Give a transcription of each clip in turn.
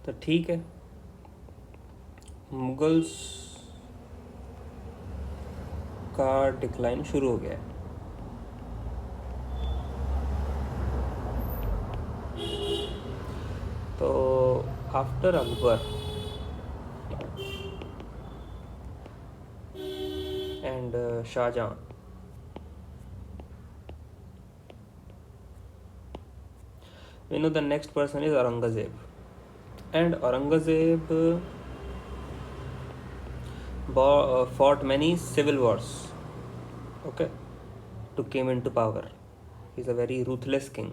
तो ठीक है, मुगल्स का डिक्लाइन शुरू हो गया है। तो after Akbar and Shahjahan, we know the next person is Aurangzeb, and Aurangzeb fought many civil wars, okay, to came into power. He's a very ruthless king.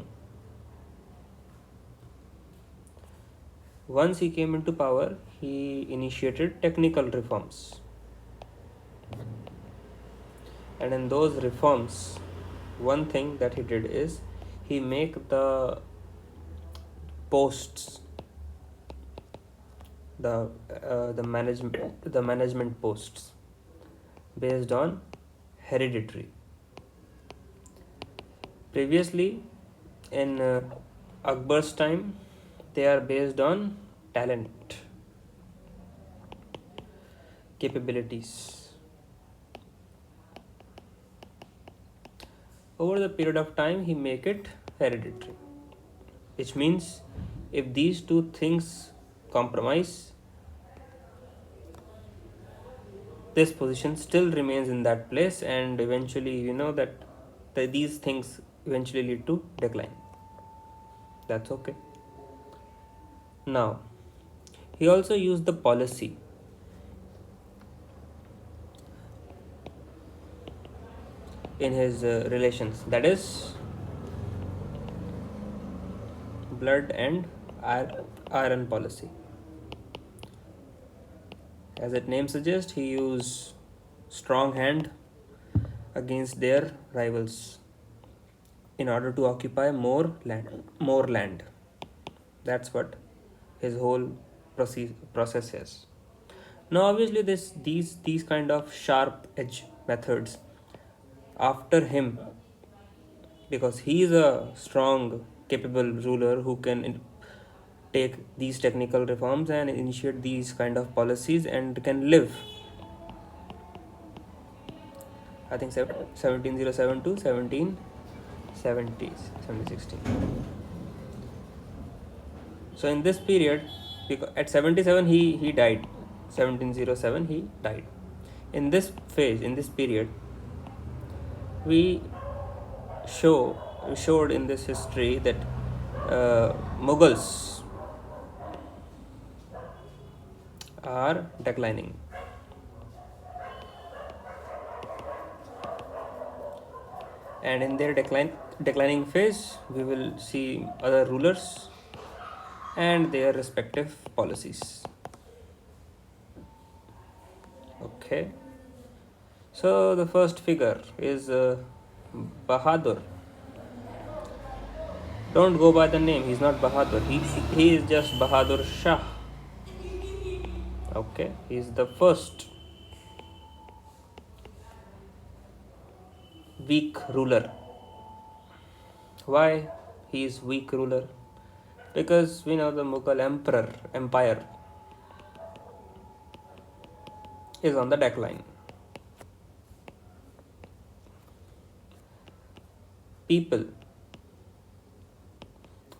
Once he came into power, he initiated technical reforms, and in those reforms, one thing that he did is he make the posts, the management posts based on hereditary. Previously, in Akbar's time, they are based on talent, capabilities. Over the period of time, he make it hereditary, which means if these two things compromise, this position still remains in that place, and eventually, you know that these things eventually lead to decline. That's okay. Now, he also used the policy in his relations, that is blood and iron policy. As its name suggests, he used strong hand against their rivals in order to occupy more land. That's what his whole process is. Now, obviously, these kind of sharp edge methods after him, because he is a strong, capable ruler who can take these technical reforms and initiate these kind of policies and can live. I think 1707 to 1716. So in this period, because at 77 he died. 1707 he died. In this phase, in this period, we showed in this history that Mughals are declining. And in their declining phase, we will see other rulers and their respective policies. Okay. So the first figure is Bahadur. Don't go by the name. He's not Bahadur. He is just Bahadur Shah. Okay. He's the first weak ruler. Why he is weak ruler? Because we know the Mughal empire is on the decline. People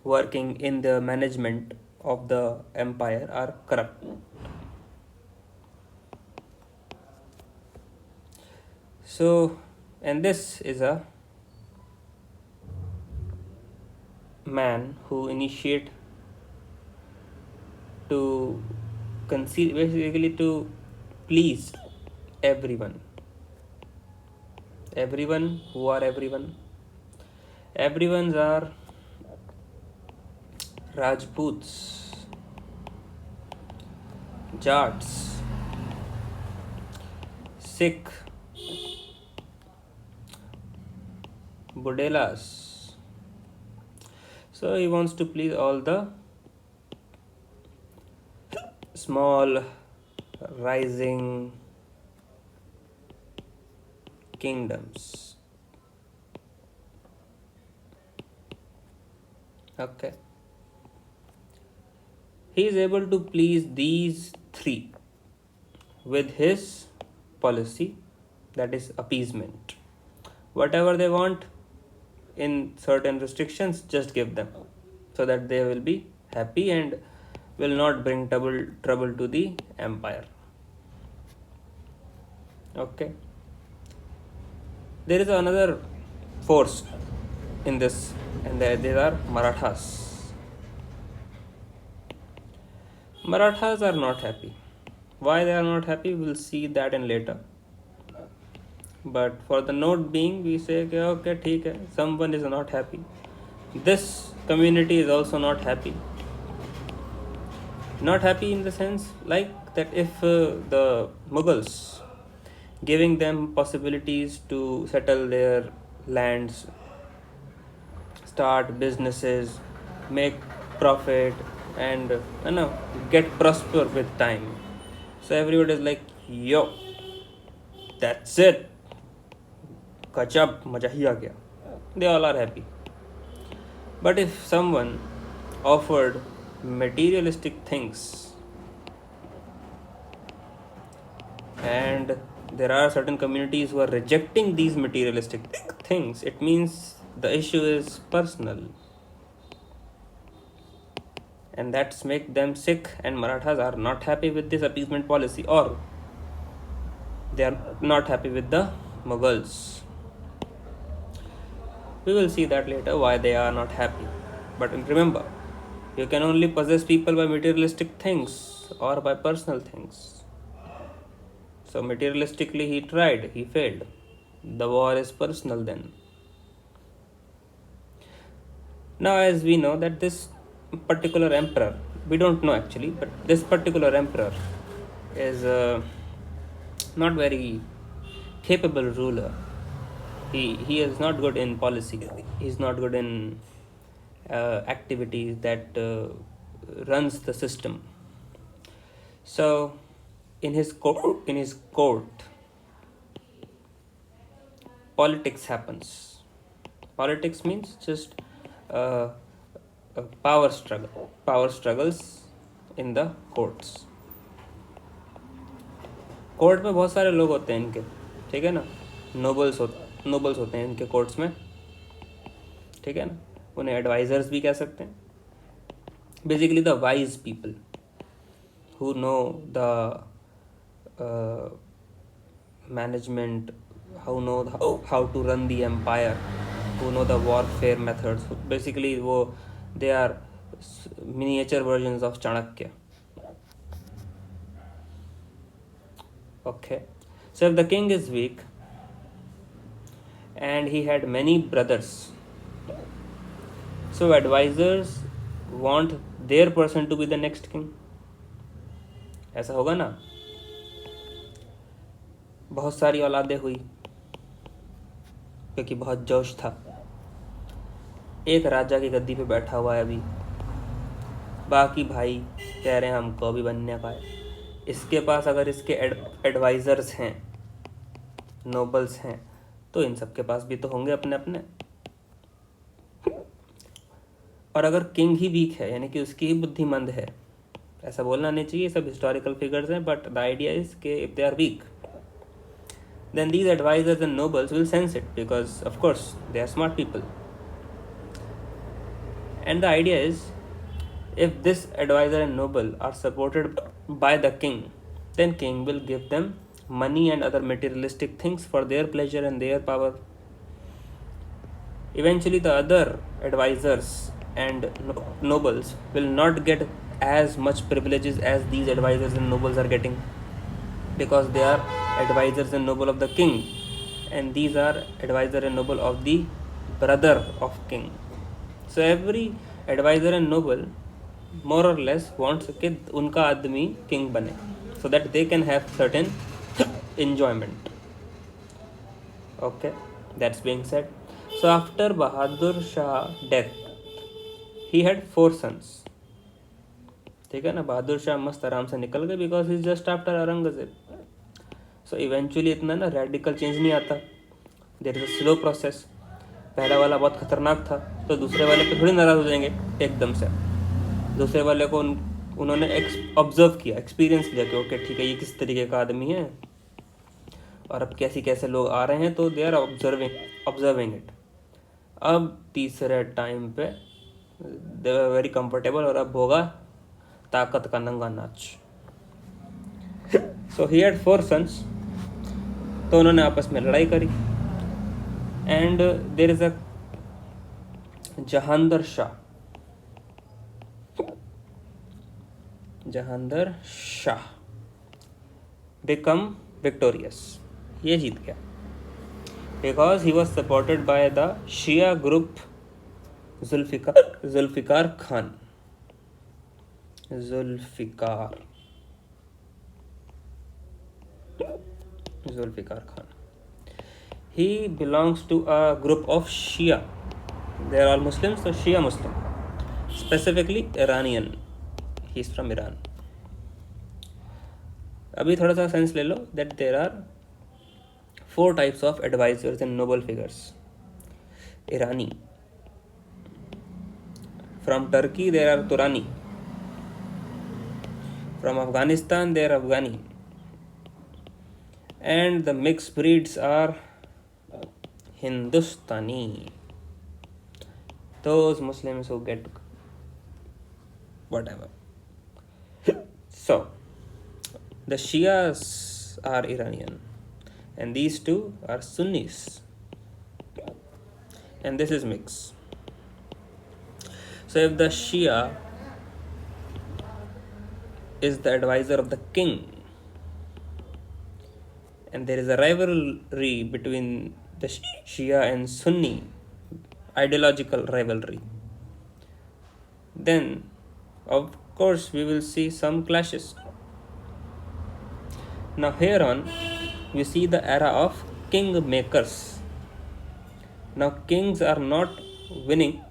working in the management of the empire are corrupt. So, and this is a man who initiate to conceive, basically to please everyone. Everyone, who are everyone? Everyone's are Rajputs, Jats, Sikh, Budelas. So he wants to please all the small rising kingdoms. Okay. he is able to please these three with his policy, that is appeasement. Whatever they want in certain restrictions, just give them so that they will be happy and will not bring trouble to the empire. Okay. There is another force in this, and there are Marathas. Marathas are not happy. Why they are not happy, we'll see that in later. But for the note being, we say okay, theek hai, someone is not happy. This community is also not happy. Not happy in the sense like that if the Mughals giving them possibilities to settle their lands, start businesses, make profit, and get prosper with time. So everybody is like, yo, that's it. Kachab, maja hi aa gaya. They all are happy. But if someone offered materialistic things, and there are certain communities who are rejecting these materialistic things, it means the issue is personal, and that's make them sick, and Marathas are not happy with this appeasement policy, or they are not happy with the Mughals. We will see that later why they are not happy. But remember, you can only possess people by materialistic things or by personal things. So materialistically he tried, he failed. The war is personal then. Now as we know that this particular emperor, we don't know actually, but this particular emperor is not very capable ruler. He is not good in policy. He's not good in activities that runs the system. So in his court, politics happens. Politics means just power struggles in the courts. Court में बहुत सारे लोग होते हैं इनके, ठीक है ना, नोबल्स होते हैं इनके कोर्ट्स में, ठीक है ना, उन्हें एडवाइजर्स भी कह सकते हैं. Basically the wise people who know the management, how to run the empire, who know the warfare methods. Basically they are miniature versions of Chanakya. Okay, so if the king is weak and he had many brothers, so advisors want their person to be the next king. ऐसा होगा ना. बहुत सारी औलादें हुई क्योंकि बहुत जोश था. एक राजा की गद्दी पे बैठा हुआ है अभी, बाकी भाई कह रहे हैं हमको भी बनने का है. इसके पास अगर इसके एडवाइजर्स हैं, नोबल्स हैं, तो इन सब के पास भी तो होंगे अपने अपने. और अगर किंग ही वीक है, यानी कि उसकी ही बुद्धि मंद है, ऐसा बोलना नहीं चाहिए, सब हिस्टोरिकल फिगर्स हैं, बट द आइडिया इज के if they are weak, then these advisors and nobles will sense it, because of course they are smart people. And the idea is, if this advisor and noble are supported by the king, then king will give them money and other materialistic things for their pleasure and their power. Eventually the other advisors and nobles will not get as much privileges as these advisors and nobles are getting, because they are advisors and noble of the king, and these are advisor and noble of the brother of king. So every advisor and noble more or less wants कि उनका आदमी king बने, so that they can have certain enjoyment. Okay, that's being said. So after Bahadur Shah death, he had 4 sons. ठीक है ना, बहादुर शाह मस्त आराम से निकल गए, because is just after Aurangzeb. So eventually इतना ना रेडिकल चेंज नहीं आता, there is a slow process. पहला वाला बहुत खतरनाक था, तो दूसरे वाले पे थोड़ी नाराज हो जाएंगे एकदम से. दूसरे वाले को उन्होंने ऑब्जर्व किया, एक्सपीरियंस लिया कि ओके ठीक है, ये किस तरीके का आदमी है और अब कैसे कैसे लोग आ रहे हैं, तो दे आर ऑब्जर्विंग इट। अब तीसरे टाइम पे दे वर वेरी कंफर्टेबल और अब होगा ताकत का नंगा नाच। सो ही हैड 4 सन्स, तो उन्होंने आपस में लड़ाई करी। And there is a Jahandar Shah become victorious, ये जीत गया, because he was supported by the Shia group Zulfiqar Khan. He belongs to a group of Shia. They are all Muslims, so Shia Muslim. Specifically Iranian. He is from Iran. अभी थोड़ा सा sense ले लो that there are 4 types of advisors and noble figures. Irani. From Turkey there are Turani. From Afghanistan there are Afghani. And the mixed breeds are Hindustani. Those Muslims who get whatever. So the Shias are Iranian and these two are Sunnis, and this is mix. So if the Shia is the advisor of the king and there is a rivalry between the Shia and Sunni, ideological rivalry, then of course we will see some clashes. Now here on we see the era of king makers. Now kings are not winning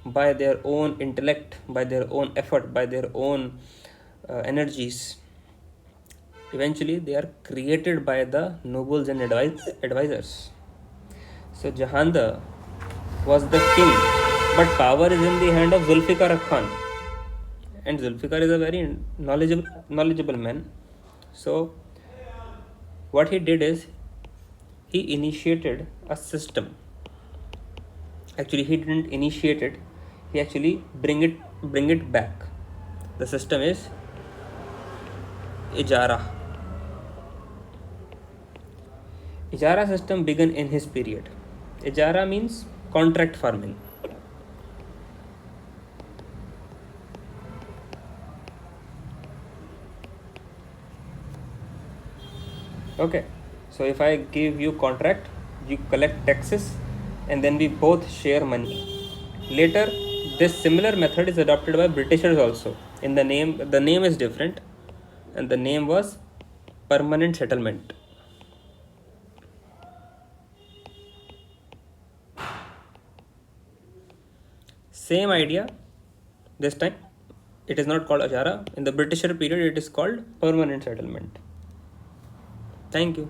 by their own intellect, by their own effort, by their own energies. Eventually they are created by the nobles and advisors. So Jahandar was the king, but power is in the hand of Zulfikar Khan, and Zulfikar is a very knowledgeable man. So what he did is he initiated a system. Actually he didn't initiate it, he actually bring it back. The system is Ijara system began in his period. Ijara means contract farming. Okay, so if I give you contract, you collect taxes and then we both share money. Later this similar method is adopted by Britishers also. In the name is different, and the name was permanent settlement. Same idea, this time it is not called Ijara. In the Britisher period it is called permanent settlement. Thank you.